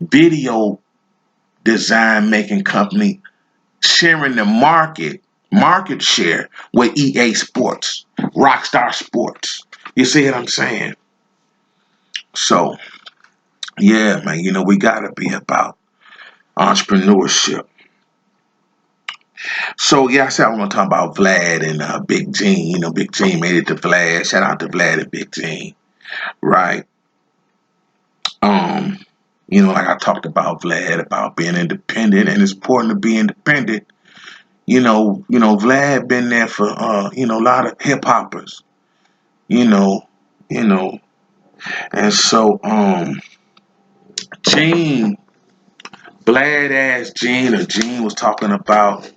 video design making company, sharing the market share with EA Sports, Rockstar Sports. You see what I'm saying? So yeah, man, we gotta be about entrepreneurship. So yeah, I said I want to talk about Vlad and Big Gene. Big Gene made it to Vlad. Shout out to Vlad and Big Gene, right? Um, like I talked about Vlad about being independent, and it's important to be independent. Vlad been there for a lot of hip hoppers. You know, you know, and so Gene, Vlad asked Gene, or Gene was talking about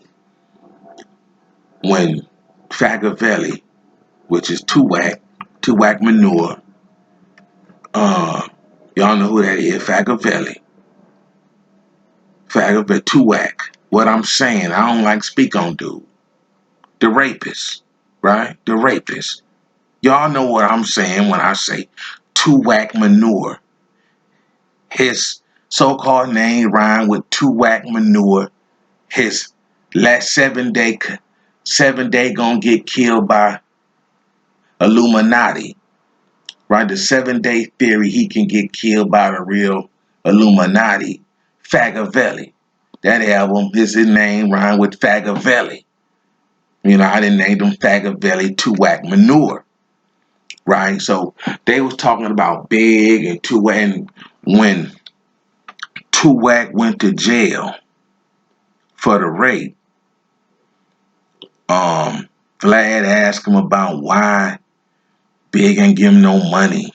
when Fagavelli, which is Tuwack manure. Y'all know who that is, Fagavelli. Tuwack. What I'm saying, I don't like speak on dude. The rapist, right? The rapist. Y'all know what I'm saying when I say Tuwack manure. His so-called name rhyme with Tuwack manure. His last 7 day gonna get killed by Illuminati. Right? The 7 day theory, he can get killed by the real Illuminati. Fagavelli. That album, his name rhyme with Fagavelli. I didn't name him Fagavelli Tuwack manure. Right? So they was talking about Big and Tuwack, and when Tuwack went to jail for the rape, Vlad asked him about why Big ain't give him no money.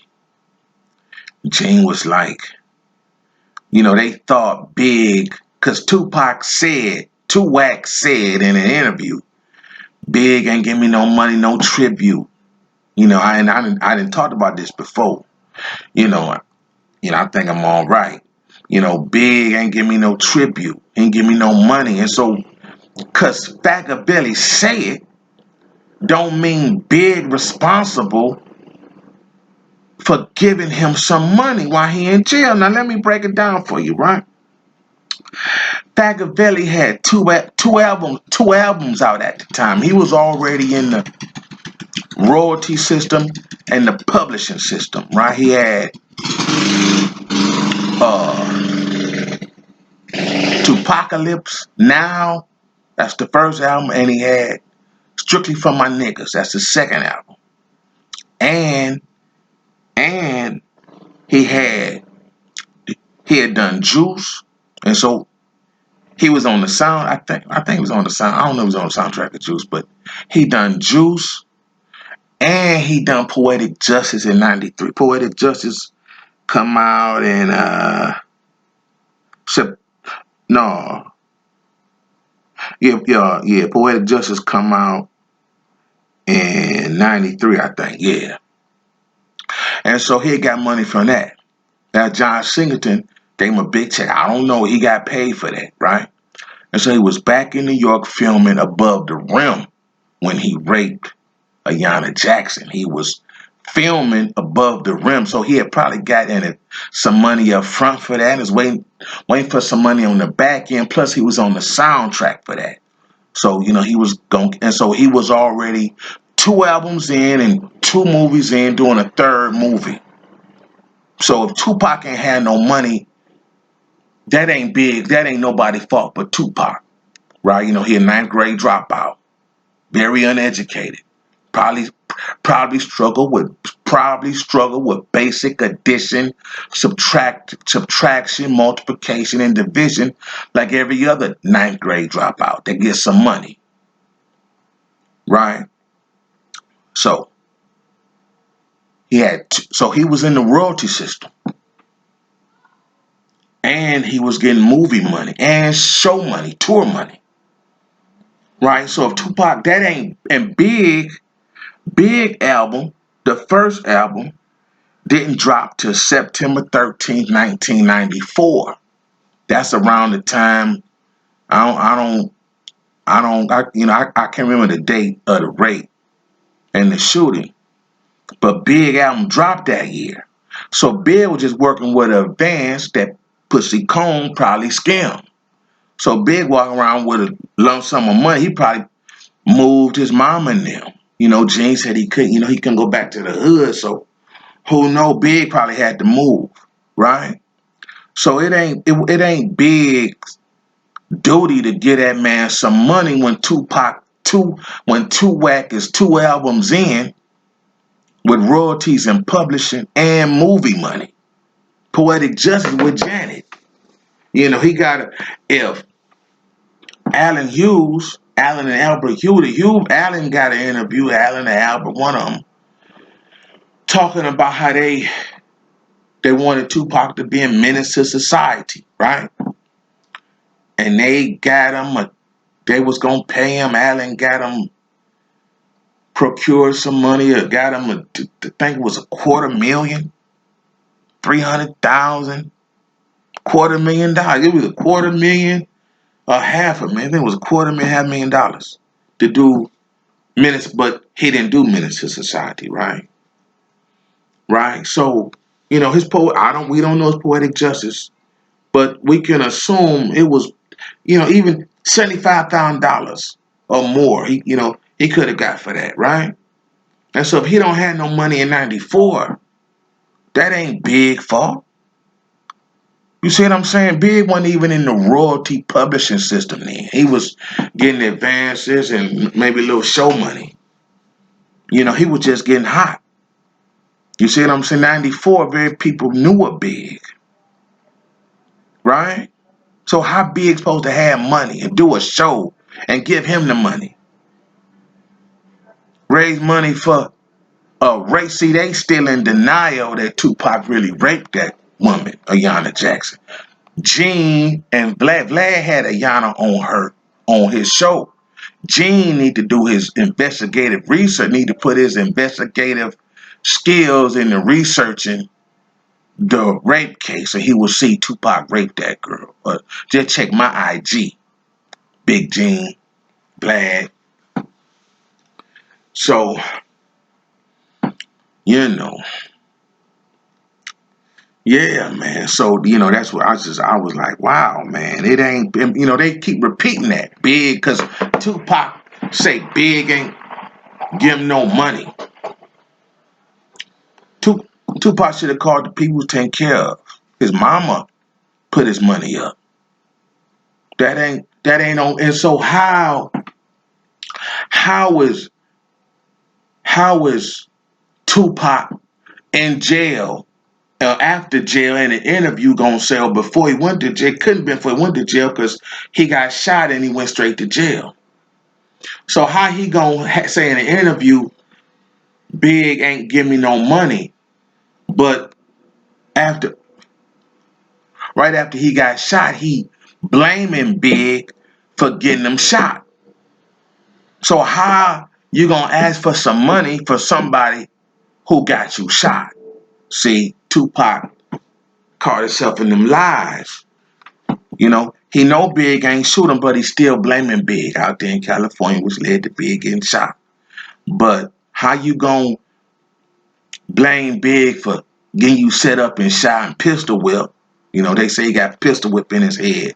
Gene was like, they thought Big, because Tuwack said in an interview, Big ain't give me no money, no tribute. I didn't talk about this before. I think I'm all right. Big ain't give me no tribute, ain't give me no money. And so, because Fagavelli say it, don't mean Big responsible for giving him some money while he in jail. Now, let me break it down for you, right? Fagavelli had two albums out at the time. He was already in the royalty system and the publishing system, right? He had Tupacalypse Now, that's the first album, and he had Strictly for My Niggas, that's the second album. And he had done Juice, and so he was on the sound. I think he was on the sound. I don't know if he was on the soundtrack of Juice, but he done Juice, and he done Poetic Justice in '93. Poetic Justice come out in no, yeah. Poetic Justice come out in '93, I think. Yeah, and so he got money from that. Now John Singleton gave him a big check. I don't know. He got paid for that, right? And so he was back in New York filming Above the Rim when he raped Ayanna Jackson. He was filming Above the Rim, so he had probably gotten some money up front for that. And was waiting for some money on the back end. Plus, he was on the soundtrack for that. So he was going, and so he was already 2 albums in and 2 movies in, doing a 3rd movie. So if Tupac ain't had no money, that ain't Big. That ain't nobody's fault but Tupac, right? He a 9th grade dropout, very uneducated, probably struggle with basic addition, subtraction, multiplication, and division, like every other 9th grade dropout that gets some money, right? So he was in the royalty system, and he was getting movie money and show money, tour money, right? So if Tupac, that ain't, and Big album, The first album didn't drop till September 13th, 1994. That's around the time I can't remember the date of the rape and the shooting. But Big album dropped that year. So Big was just working with an advance that Pussy Cone probably scammed. So Big walking around with a lump sum of money. He probably moved his mom and them. Gene said he couldn't, he couldn't go back to the hood. So who know, Big probably had to move, right? So it ain't Big's duty to get that man some money when Tuwack is 2 albums in with royalties and publishing and movie money. Poetic Justice with Janet. He got if Allen and Albert Hughes, Allen got an interview, Allen and Albert, one of them, talking about how they wanted Tupac to be a menace to society, right? And they got him, they was going to pay him. Allen got him, procured some money, or got him, I think it was $250,000, $300,000, $250,000. It was $250,000 or $500,000. I think it was $250,000, $500,000 to do menace, but he didn't do menace to society, right? Right? So, his we don't know his poetic justice, but we can assume it was, even $75,000 or more. He could have got for that, right? And so if he don't have no money in '94, that ain't Big fault. You see what I'm saying? Big wasn't even in the royalty publishing system then. He was getting advances and maybe a little show money. He was just getting hot. You see what I'm saying? '94, very people knew a Big, right? So how Big supposed to have money and do a show and give him the money? Raise money for rape. See, they still in denial that Tupac really raped that woman, Ayanna Jackson. Gene and Vlad had Ayanna on his show. Gene need to do his investigative research, need to put his investigative skills into researching the rape case, and he will see Tupac raped that girl. Just check my IG, Big Gene, Vlad. So, yeah, man. So, that's what I was like, wow, man. It ain't, they keep repeating that. Big, because Tupac say Big ain't give him no money. Tupac should have called the people taking care of. His mama put his money up. That ain't on. And so how is Tupac in jail, after jail, in an interview gonna say, oh, before he went to jail? Couldn't be before he went to jail because he got shot and he went straight to jail. So how he gonna say in an interview, Big ain't give me no money, but right after he got shot, he blaming Big for getting him shot. So how you gonna ask for some money for somebody who got you shot? See, Tupac caught himself in them lies. He know Big ain't shoot him, but he still blaming Big out there in California, which led to Big getting shot. But how you gonna blame Big for getting you set up and shot and pistol whip? They say he got pistol whip in his head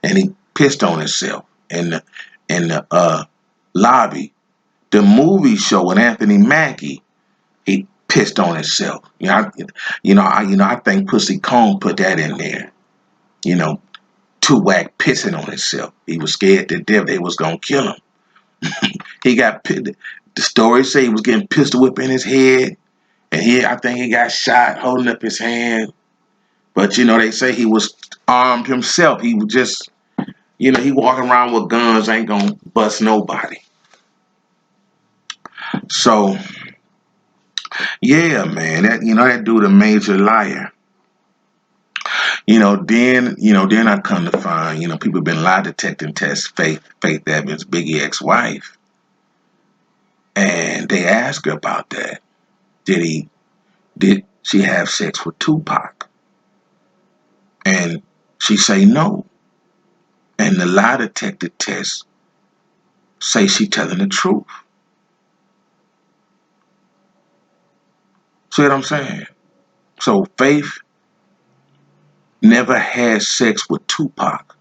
and he pissed on himself in the lobby. The movie show with Anthony Mackie, he pissed on himself. I think Pussy Cone put that in there. Tuwack pissing on himself. He was scared to death they was gonna kill him. He got the stories say he was getting pistol whipped in his head, and I think he got shot holding up his hand. But they say he was armed himself. He was just, he walking around with guns, ain't gonna bust nobody. So yeah, man, that dude a major liar. Then I come to find, people been lie detecting test Faith Evans, Biggie ex-wife. And they asked her about that. Did she have sex with Tupac? And she say no. And the lie detector test say she telling the truth. See what I'm saying? So Faith never had sex with Tupac,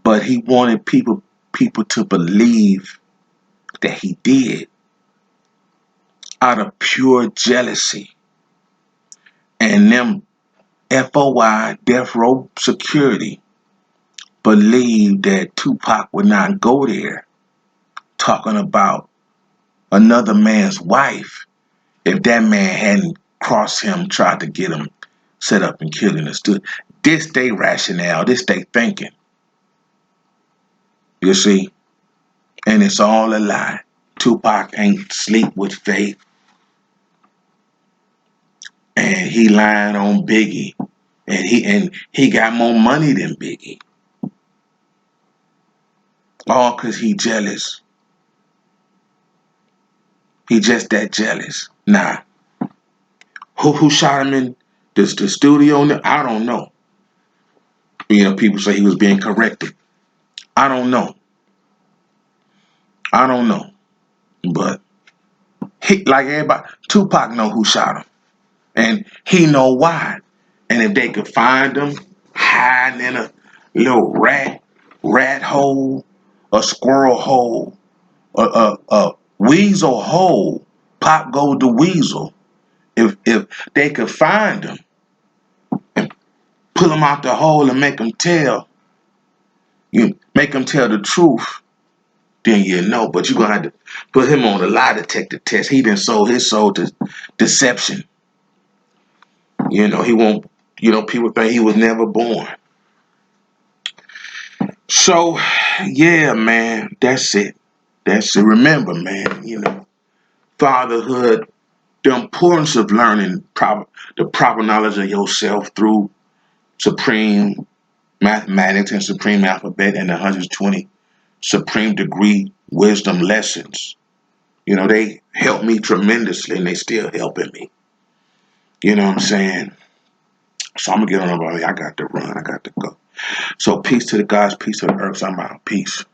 but he wanted people to believe that he did out of pure jealousy. And them FOI, Death Row Security, believed that Tupac would not go there talking about another man's wife if that man hadn't crossed him, tried to get him set up and killed and stood. This they rationale, this they thinking. You see? And it's all a lie. Tupac ain't sleep with Faith. And he lying on Biggie. And he got more money than Biggie. All cause he jealous. He just that jealous. Nah. Who shot him in the studio? I don't know. You know, people say he was being corrected. I don't know. But he, like everybody, Tupac know who shot him. And he know why. And if they could find him hiding in a little rat hole, a squirrel hole, a weasel hole, Pop goes to weasel. If they could find him and pull him out the hole and make him tell the truth, then you know. But you're gonna have to put him on the lie detector test. He done sold his soul to deception. You know, he won't, people think he was never born. So, yeah, man, that's it. Remember, man, fatherhood, the importance of learning the proper knowledge of yourself through supreme mathematics and supreme alphabet and 120 supreme degree wisdom lessons. They helped me tremendously and they still helping me. You know what I'm saying? So I'm going to get on over. I got to run. I got to go. So peace to the gods, peace to the earth. I'm out. Peace.